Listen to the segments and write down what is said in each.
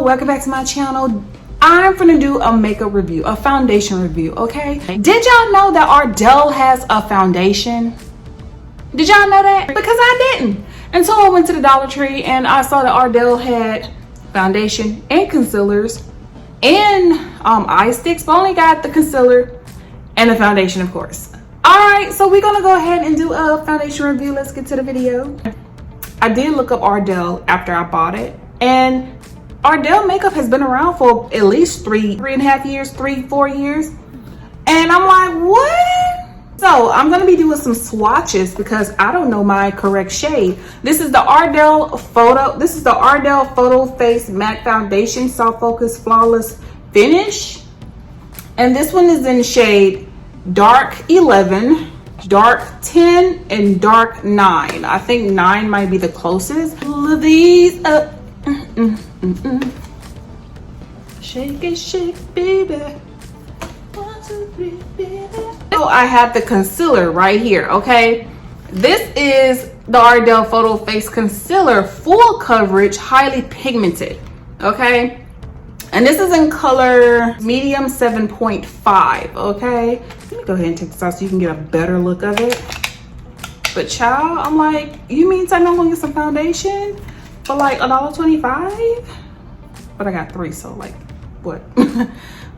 welcome back to my channel. I'm gonna do a makeup review, a foundation review, okay? Did y'all know that Ardell has a foundation? Did y'all know that? Because I didn't. And so I went to the Dollar Tree and I saw that Ardell had foundation and concealers and eye sticks, but only got the concealer and the foundation, of course. All right, so we're gonna go ahead and do a foundation review. Let's get to the video. I did look up Ardell after I bought it, and Ardell makeup has been around for at least three and a half years, 4 years. And I'm like, what? So I'm gonna be doing some swatches because I don't know my correct shade. This is the Ardell Photo Face Matte Foundation Soft Focus Flawless Finish. And this one is in shade Dark 11, Dark 10, and Dark 9. I think 9 might be the closest. All of these up. Shake it, shake, baby. 1, 2, 3, baby. So I have the concealer right here, okay? This is the Ardell Photo Face Concealer, full coverage, highly pigmented, okay? And this is in color medium 7.5, okay? Let me go ahead and take this out so you can get a better look of it. But child, I'm like, you mean I'm not gonna get some foundation for like $1.25? But I got 3, so like, what?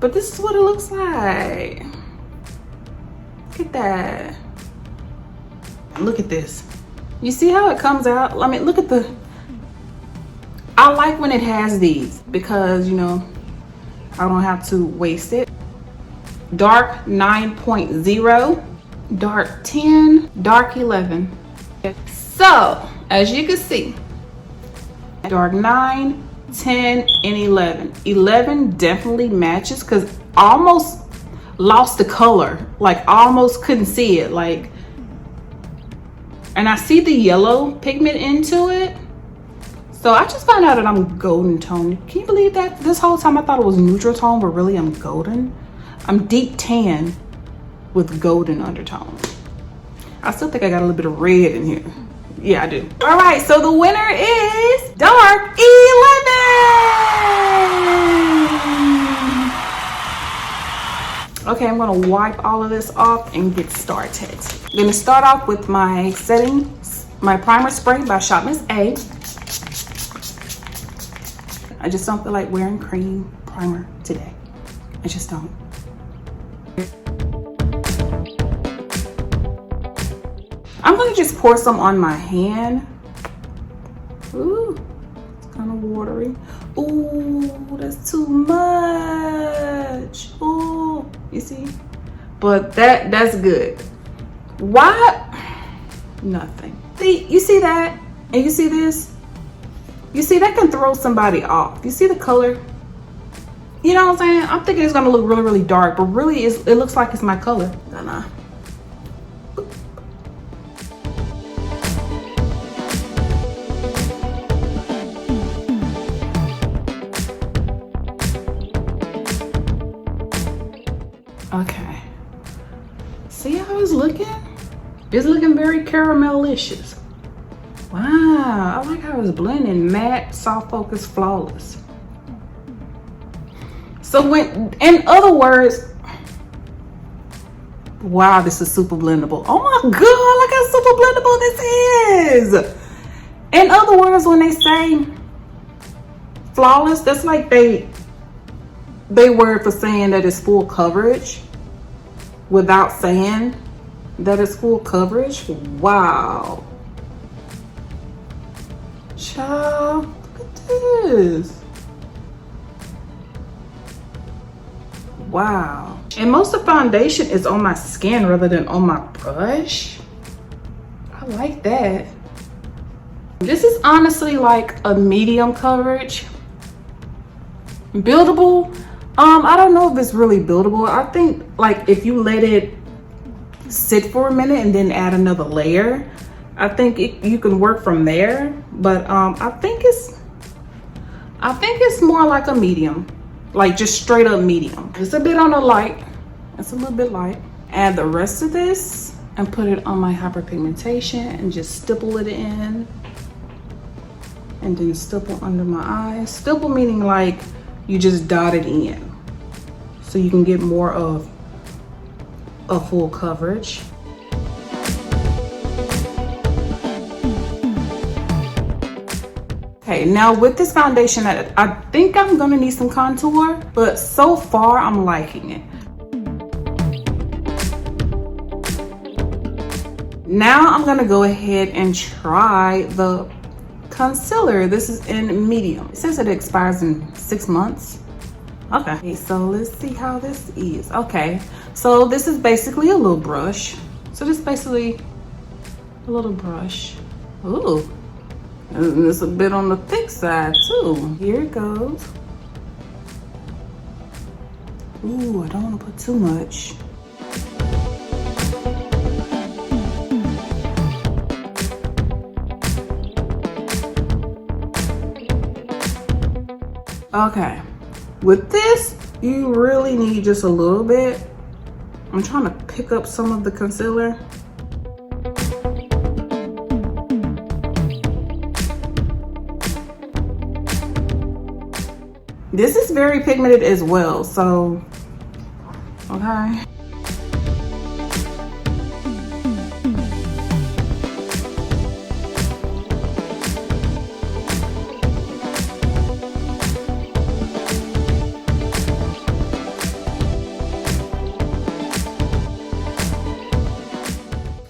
But this is what it looks like. Look at that. Look at this. You see how it comes out? I mean, look at the, I like when it has these because, you know, I don't have to waste it. Dark 9.0, dark 10, dark 11. So, as you can see, dark 9, 10, and 11. 11 definitely matches because I almost lost the color. Like, almost couldn't see it. Like, and I see the yellow pigment into it. So I just found out that I'm golden toned. Can you believe that? This whole time I thought it was neutral tone, but really I'm golden. I'm deep tan with golden undertone. I still think I got a little bit of red in here. Yeah, I do. All right, so the winner is Dark 11. Okay, I'm gonna wipe all of this off and get started. I'm gonna start off with my my primer spray by Shop Miss A. I just don't feel like wearing cream primer today. I just don't. I'm gonna just pour some on my hand. Ooh, it's kind of watery. Ooh, that's too much. Ooh, you see? But that's good. Why? Nothing. See, you see that? And you see this? You see, that can throw somebody off. You see the color? You know what I'm saying? I'm thinking it's gonna look really, really dark, but really it looks like it's my color. Nah. Okay. See how it's looking? It's looking very caramelicious. Wow, I like how it's blending. Matte, soft focus, flawless. So in other words, wow, this is super blendable. Oh my God, look how super blendable this is. In other words, when they say flawless, that's like they word for saying that it's full coverage without saying that it's full coverage. Wow. Child, look at this. Wow. And most of the foundation is on my skin rather than on my brush. I like that. This is honestly like a medium coverage. Buildable. I don't know if it's really buildable. I think like if you let it sit for a minute and then add another layer, I think you can work from there. But I think it's more like a medium, like just straight up medium. It's a bit on the light. It's a little bit light. Add the rest of this and put it on my hyperpigmentation and just stipple it in. And then stipple under my eyes. Stipple meaning like you just dot it in, so you can get more of a full coverage. Okay, now with this foundation, I think I'm gonna need some contour, but so far I'm liking it. Now I'm gonna go ahead and try the concealer. This is in medium. It says it expires in 6 months. Okay, so let's see how this is. Okay, so this is basically a little brush. So this is basically a little brush. Ooh, and it's a bit on the thick side too. Here it goes. Ooh, I don't want to put too much. Okay, with this, you really need just a little bit. I'm trying to pick up some of the concealer. This is very pigmented as well, so, okay.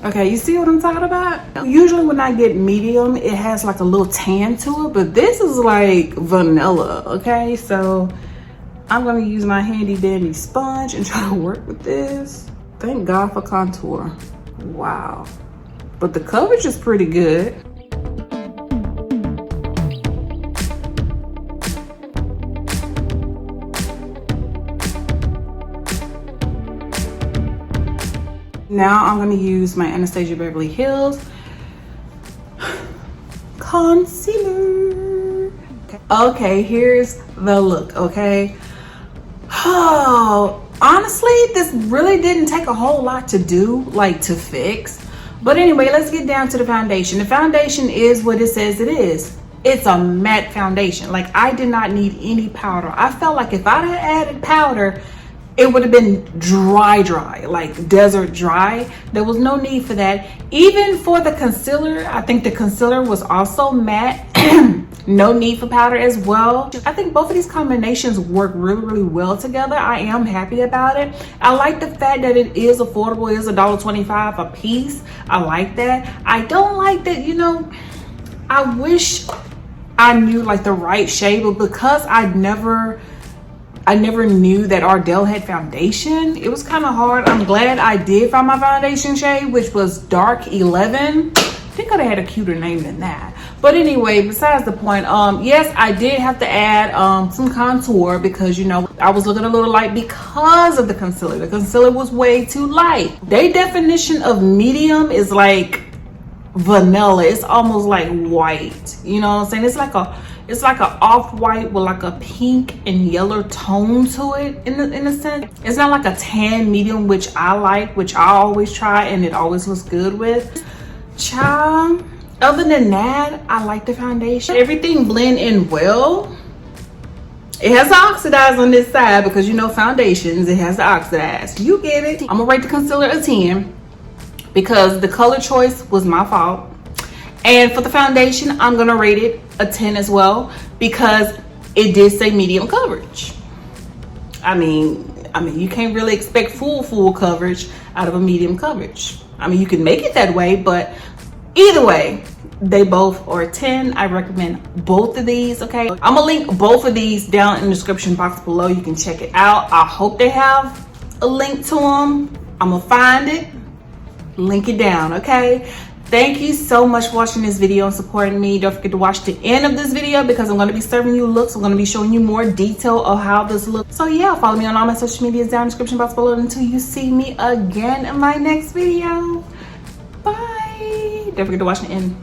Okay, you see what I'm talking about? Usually when I get medium, it has like a little tan to it, but this is like vanilla, okay? So I'm gonna use my handy dandy sponge and try to work with this. Thank God for contour. Wow. But the coverage is pretty good. Now I'm gonna use my Anastasia Beverly Hills concealer. Okay, here's the look, okay? Oh, honestly, this really didn't take a whole lot to do, like to fix. But anyway, let's get down to the foundation. The foundation is what it says it is. It's a matte foundation. Like, I did not need any powder. I felt like if I had added powder, it would have been dry, like desert dry. There was no need for that. Even for the concealer, I think the concealer was also matte. No need for powder as well. I think both of these combinations work really, really well together. I am happy about it. I like the fact that it is affordable. It is $1.25 a piece. I like that. I don't like that, you know, I wish I knew like the right shade, but because I never knew that Ardell had foundation, it was kind of hard. I'm glad I did find my foundation shade, which was dark 11. I think I'd have had a cuter name than that. But anyway, besides the point, yes, I did have to add some contour because, you know, I was looking a little light because of the concealer. The concealer was way too light. Their definition of medium is like vanilla. It's almost like white. You know what I'm saying? It's like a off-white with like a pink and yellow tone to it in a sense. It's not like a tan medium, which I like, which I always try and it always looks good with. Child, other than that, I like the foundation. Everything blend in well. It has to oxidize on this side because, you know, foundations, it has to oxidize. You get it. I'm gonna rate the concealer a 10 because the color choice was my fault. And for the foundation, I'm gonna rate it a 10 as well because it did say medium coverage. I mean, you can't really expect full coverage out of a medium coverage. I mean, you can make it that way, but either way, they both are a 10. I recommend both of these, okay? I'm gonna link both of these down in the description box below. You can check it out. I hope they have a link to them. I'm gonna find it, link it down, okay? Thank you so much for watching this video and supporting me. Don't forget to watch the end of this video because I'm going to be serving you looks. I'm going to be showing you more detail of how this looks. So yeah, follow me on all my social medias down in the description box below until you see me again in my next video. Bye. Don't forget to watch the end.